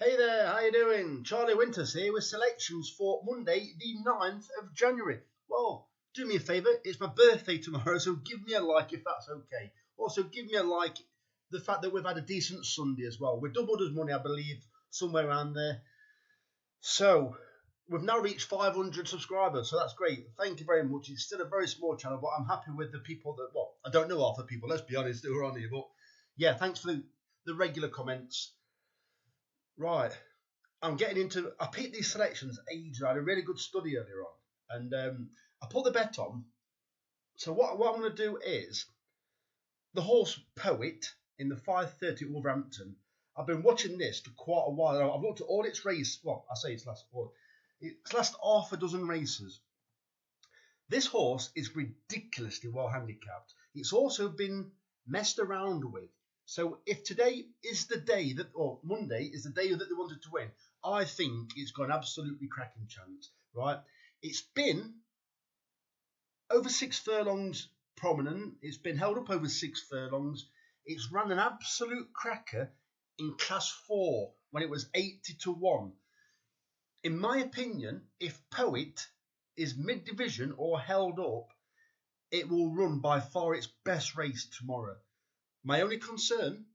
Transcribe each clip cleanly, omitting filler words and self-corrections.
Hey there, how you doing? Charlie Winters here with selections for Monday, the 9th of January. Well, do me a favour, it's my birthday tomorrow, so give me a like if that's okay. Also, give me a like the fact that we've had a decent Sunday as well. We doubled as money, I believe, somewhere around there. So, we've now reached 500 subscribers, so that's great. Thank you very much. It's still a very small channel, but I'm happy with the people that, well, I don't know half the people, let's be honest, who are on here. But yeah, thanks for the regular comments. Right, I'm getting into. I picked these selections ages. I had a really good study earlier on, and I put the bet on. So what I'm going to do is the horse Poet in the 5:30 at Wolverhampton. I've been watching this for quite a while. I've looked at all its races. Well, I say its last half a dozen races. This horse is ridiculously well handicapped. It's also been messed around with. So if today is the day that, or Monday is the day that they wanted to win, I think it's got an absolutely cracking chance, right? It's been over 6 furlongs prominent. It's been held up over 6 furlongs. It's run an absolute cracker in Class 4 when it was 80-1. In my opinion, if Poet is mid-division or held up, it will run by far its best race tomorrow. My only concern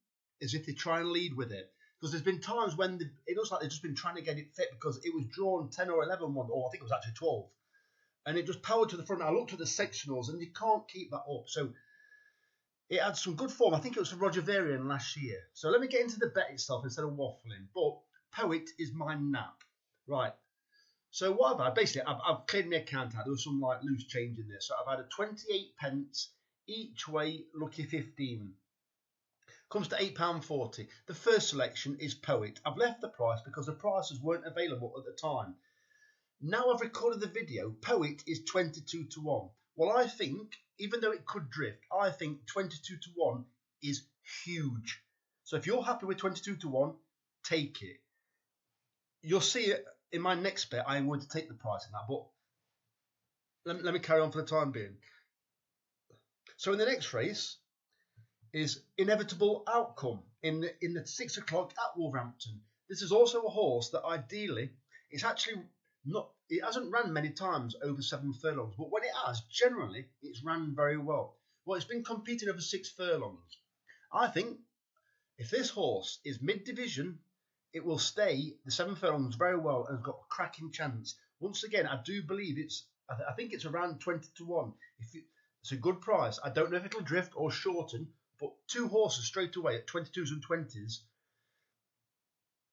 is if they try and lead with it. Because there's been times when it looks like they've just been trying to get it fit because it was drawn 10 or 11 once, or I think it was actually 12. And it just powered to the front. I looked at the sectionals and you can't keep that up. So it had some good form. I think it was for Roger Varian last year. So let me get into the bet itself instead of waffling. But Poet is my nap. Right. So what I've had, basically, I've cleared my account out. There was some like loose change in there. So I've had a 28 pence each way, lucky 15. Comes to £8.40. The first selection is Poet. I've left the price because the prices weren't available at the time. Now I've recorded the video, Poet is 22-1. Well, I think, even though it could drift, I think 22-1 is huge. So if you're happy with 22-1, take it. You'll see it in my next bet. I am going to take the price in that, but let me carry on for the time being. So in the next race is Inevitable Outcome in the 6 o'clock at Wolverhampton. This is also a horse that ideally, it's actually not, it hasn't ran many times over 7 furlongs, but when it has, generally, it's ran very well. Well, it's been competing over 6 furlongs. I think if this horse is mid-division, it will stay the 7 furlongs very well and has got a cracking chance. Once again, I do believe I think it's around 20-1. It's a good price. I don't know if it'll drift or shorten, but 2 horses straight away at 22s and 20s.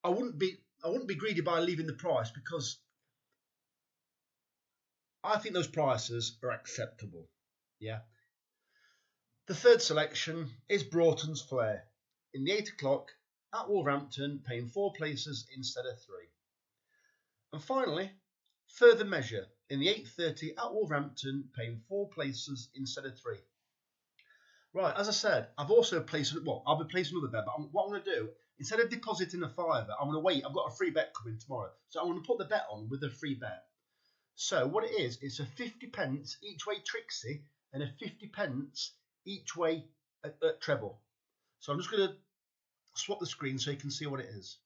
I wouldn't be greedy by leaving the price because I think those prices are acceptable. Yeah. The third selection is Broughton's Flair in the 8 o'clock at Wolverhampton, paying 4 places instead of 3. And finally, Further Measure in the 8:30 at Wolverhampton, paying 4 places instead of 3. Right, as I said, I've also placed, well, I'll be placing another bet, but what I'm going to do, instead of depositing a fiver, I'm going to wait. I've got a free bet coming tomorrow. So I'm going to put the bet on with a free bet. So what it is, it's a 50 pence each way Trixie and a 50 pence each way at treble. So I'm just going to swap the screen so you can see what it is.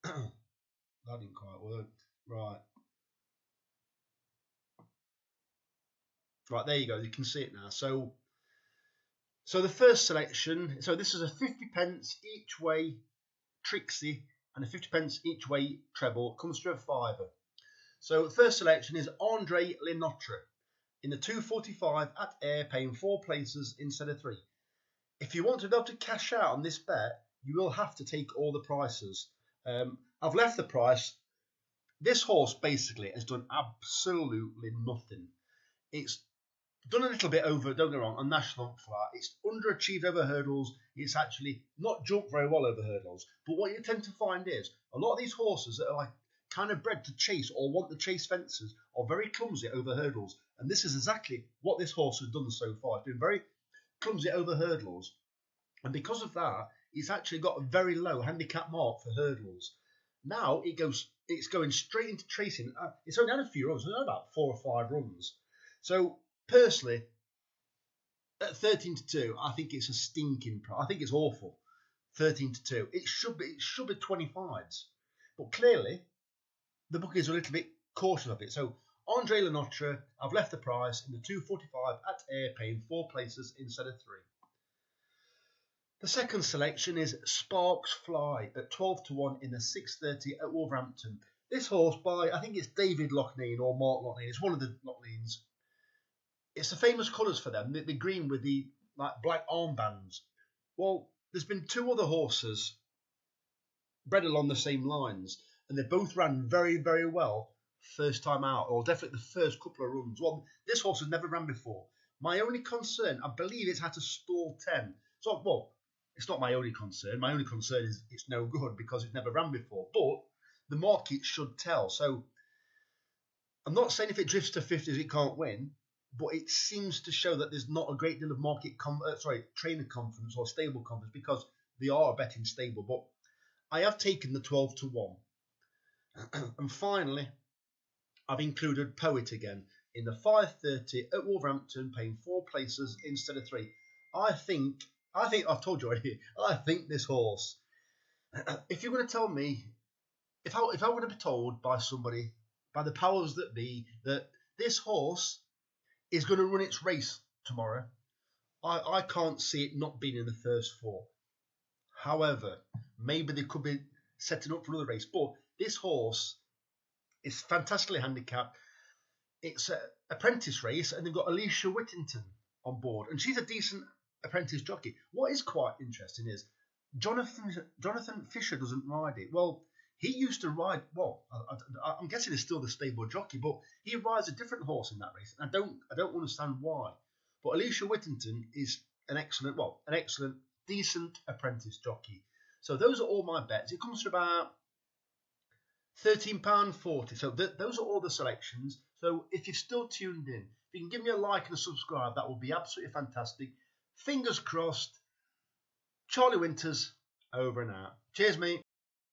That didn't quite work. Right. Right, there you go. You can see it now. So the first selection, so this is a 50 pence each way Trixie and a 50 pence each way treble. Comes to a fiver. So the first selection is Andre Lenotre in the 2:45 at Ayr, paying 4 places instead of 3. If you want to be able to cash out on this bet, you will have to take all the prices. I've left the price. This horse basically has done absolutely nothing. It's done a little bit over, don't get me wrong, on national flat. It's underachieved over hurdles. It's actually not jumped very well over hurdles. But what you tend to find is a lot of these horses that are like kind of bred to chase or want to chase fences are very clumsy over hurdles. And this is exactly what this horse has done so far. It's been very clumsy over hurdles. And because of that, it's actually got a very low handicap mark for hurdles. Now it's going straight into tracing. It's only had a few runs. It's only about 4 or 5 runs. So personally, At 13-2, I think it's a stinking price. I think it's awful. 13-2. It should be 25s. But clearly, the bookies are a little bit cautious of it. So Andre Lenotre, I've left the price in the 245 at Ayr, paying 4 places instead of 3. The second selection is Sparks Fly at 12-1 in the 6:30 at Wolverhampton. This horse by, I think it's David Loughnane or Mark Loughnane. It's one of the Loughnines. It's the famous colours for them, the green with the black armbands. Well, there's been 2 other horses bred along the same lines, and they both ran very, very well first time out, or definitely the first couple of runs. Well, this horse has never ran before. My only concern, I believe it's had to stall 10. So, well, it's not my only concern. My only concern is it's no good because it's never ran before. But the market should tell. So, I'm not saying if it drifts to 50s it can't win, but it seems to show that there's not a great deal of trainer confidence or stable confidence because they are a betting stable. But I have taken the 12-1. And finally, I've included Poet again in the 5:30 at Wolverhampton, paying 4 places instead of 3. I think I've told you already. I think this horse. If you're going to tell me, if I were to be told by somebody, by the powers that be, that this horse is going to run its race tomorrow, I can't see it not being in the first 4. However, maybe they could be setting up for another race. But this horse is fantastically handicapped. It's an apprentice race, and they've got Alicia Whittington on board, and she's a decent apprentice jockey. What is quite interesting is Jonathan Fisher doesn't ride it. Well, he used to ride. Well, I'm guessing he's still the stable jockey, but he rides a different horse in that race. And I don't understand why. But Alicia Whittington is an excellent, decent apprentice jockey. So those are all my bets. It comes to about £13.40. So those are all the selections. So if you're still tuned in, if you can give me a like and a subscribe, that would be absolutely fantastic. Fingers crossed. Charlie Winters, over and out. Cheers, mate.